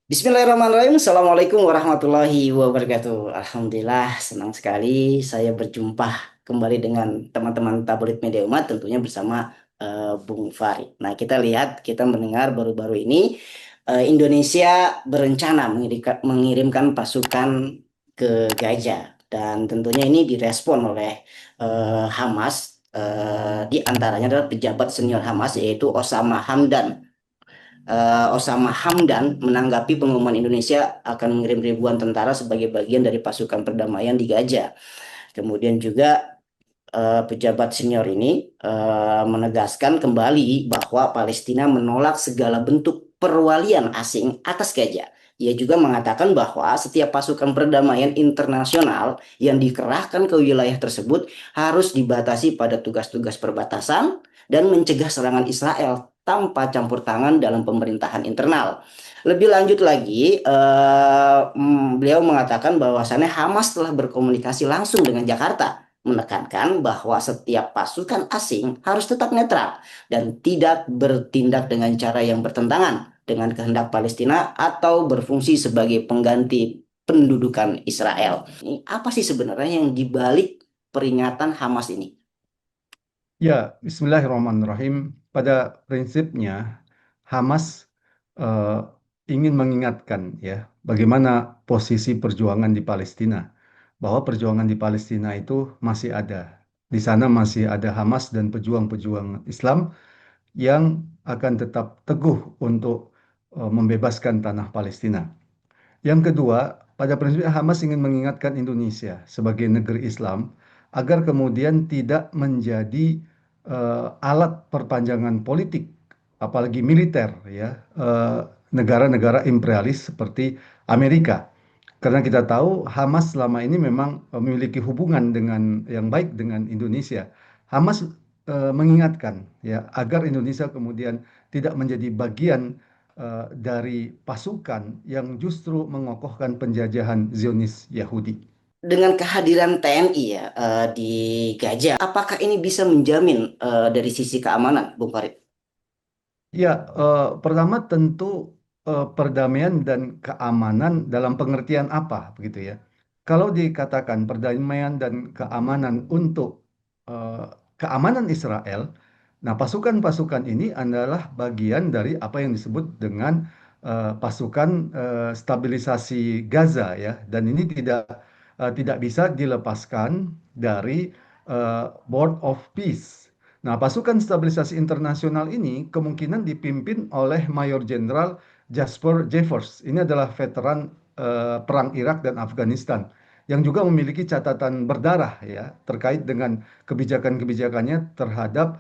Bismillahirrahmanirrahim. Assalamualaikum warahmatullahi wabarakatuh. Alhamdulillah, senang sekali saya berjumpa kembali dengan teman-teman tabloid media umat, tentunya bersama Bung Fari. Nah, kita lihat, kita mendengar baru-baru ini Indonesia berencana mengirimkan pasukan ke Gaza, dan tentunya ini direspon oleh Hamas. Di antaranya adalah pejabat senior Hamas, yaitu Osama Hamdan menanggapi pengumuman Indonesia akan mengirim ribuan tentara sebagai bagian dari pasukan perdamaian di Gaza. Kemudian juga pejabat senior ini menegaskan kembali bahwa Palestina menolak segala bentuk perwalian asing atas Gaza. Ia juga mengatakan bahwa setiap pasukan perdamaian internasional yang dikerahkan ke wilayah tersebut harus dibatasi pada tugas-tugas perbatasan dan mencegah serangan Israel tanpa campur tangan dalam pemerintahan internal. Lebih lanjut lagi, beliau mengatakan bahwasannya Hamas telah berkomunikasi langsung dengan Jakarta, menekankan bahwa setiap pasukan asing harus tetap netral dan tidak bertindak dengan cara yang bertentangan dengan kehendak Palestina atau berfungsi sebagai pengganti pendudukan Israel. Ini apa sih sebenarnya yang dibalik peringatan Hamas ini? Ya, Bismillahirrahmanirrahim. Pada prinsipnya, Hamas eh, ingin mengingatkan ya bagaimana posisi perjuangan di Palestina, bahwa perjuangan di Palestina itu masih ada. Di sana masih ada Hamas dan pejuang-pejuang Islam yang akan tetap teguh untuk membebaskan tanah Palestina. Yang kedua, pada prinsipnya Hamas ingin mengingatkan Indonesia sebagai negeri Islam agar kemudian tidak menjadi alat perpanjangan politik, apalagi militer, ya, negara-negara imperialis seperti Amerika. Karena kita tahu Hamas selama ini memang memiliki hubungan dengan yang baik dengan Indonesia. Hamas mengingatkan ya agar Indonesia kemudian tidak menjadi bagian dari pasukan yang justru mengokohkan penjajahan Zionis Yahudi. Dengan kehadiran TNI ya di Gaza, apakah ini bisa menjamin dari sisi keamanan, Bung Farid? Ya, pertama tentu perdamaian dan keamanan dalam pengertian apa, begitu ya. Kalau dikatakan perdamaian dan keamanan untuk eh, keamanan Israel, nah pasukan-pasukan ini adalah bagian dari apa yang disebut dengan pasukan stabilisasi Gaza ya, dan ini tidak bisa dilepaskan dari Board of Peace. Nah, pasukan stabilisasi internasional ini kemungkinan dipimpin oleh Mayor Jenderal Jasper Jeffers. Ini adalah veteran perang Irak dan Afghanistan yang juga memiliki catatan berdarah ya terkait dengan kebijakan-kebijakannya terhadap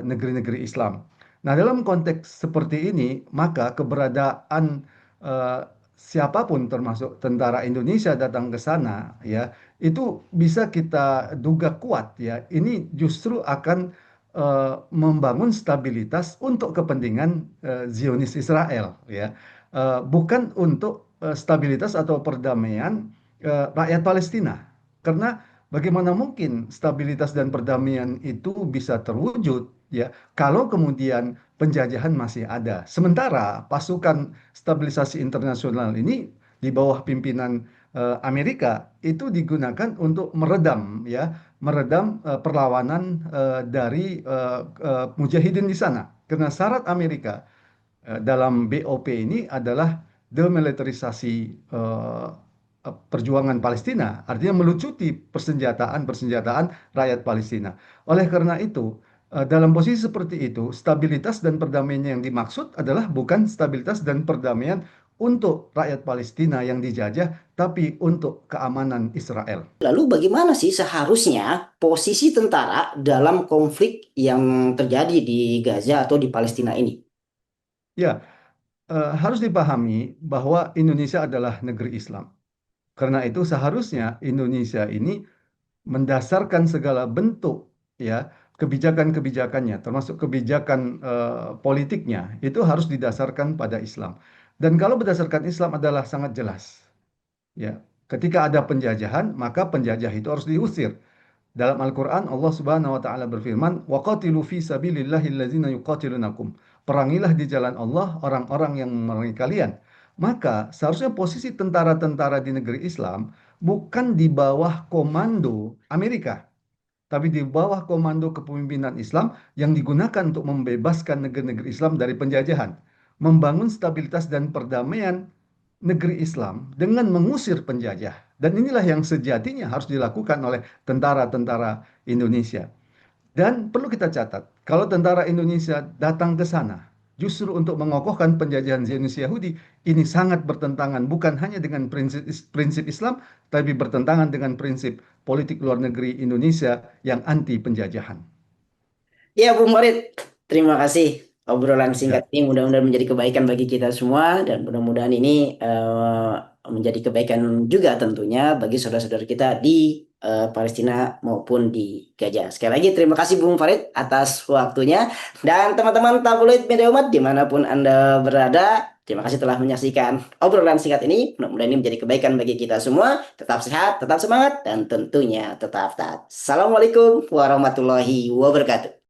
negeri-negeri Islam. Nah, dalam konteks seperti ini, maka keberadaan eh, siapapun termasuk tentara Indonesia datang ke sana ya, itu bisa kita duga kuat ya. Ini justru akan membangun stabilitas untuk kepentingan Zionis Israel ya. Bukan untuk stabilitas atau perdamaian rakyat Palestina. Karena bagaimana mungkin stabilitas dan perdamaian itu bisa terwujud ya kalau kemudian penjajahan masih ada. Sementara pasukan stabilisasi internasional ini di bawah pimpinan Amerika itu digunakan untuk meredam ya, meredam perlawanan dari mujahidin di sana. Karena syarat Amerika dalam BOP ini adalah demilitarisasi perjuangan Palestina, artinya melucuti persenjataan rakyat Palestina. Oleh karena itu, dalam posisi seperti itu, stabilitas dan perdamaian yang dimaksud adalah bukan stabilitas dan perdamaian untuk rakyat Palestina yang dijajah, tapi untuk keamanan Israel. Lalu bagaimana sih seharusnya posisi tentara dalam konflik yang terjadi di Gaza atau di Palestina ini? Ya, harus dipahami bahwa Indonesia adalah negeri Islam. Karena itu seharusnya Indonesia ini mendasarkan segala bentuk ya kebijakan-kebijakannya, termasuk kebijakan politiknya, itu harus didasarkan pada Islam. Dan kalau berdasarkan Islam adalah sangat jelas, ya. Ketika ada penjajahan, maka penjajah itu harus diusir. Dalam Al-Quran, Allah Subhanahu wa Ta'ala berfirman, "Waqatilu fi sabilillahi allazina yuqatilunakum." Perangilah di jalan Allah orang-orang yang memerangi kalian. Maka seharusnya posisi tentara-tentara di negeri Islam bukan di bawah komando Amerika, tapi di bawah komando kepemimpinan Islam yang digunakan untuk membebaskan negeri-negeri Islam dari penjajahan, membangun stabilitas dan perdamaian negeri Islam dengan mengusir penjajah. Dan inilah yang sejatinya harus dilakukan oleh tentara-tentara Indonesia. Dan perlu kita catat, kalau tentara Indonesia datang ke sana justru untuk mengokohkan penjajahan Zionis Yahudi, ini sangat bertentangan bukan hanya dengan prinsip Islam, tapi bertentangan dengan prinsip politik luar negeri Indonesia yang anti penjajahan. Ya, Bung Farid, terima kasih obrolan singkat Ya, ini mudah-mudahan menjadi kebaikan bagi kita semua dan mudah-mudahan ini menjadi kebaikan juga tentunya bagi saudara-saudara kita di Palestina maupun di Gaza. Sekali lagi terima kasih Bung Farid atas waktunya dan teman-teman tabloid media umat dimanapun Anda berada. Terima kasih telah menyaksikan obrolan singkat ini. Mudah-mudahan ini menjadi kebaikan bagi kita semua. Tetap sehat, tetap semangat, dan tentunya tetap taat. Assalamualaikum warahmatullahi wabarakatuh.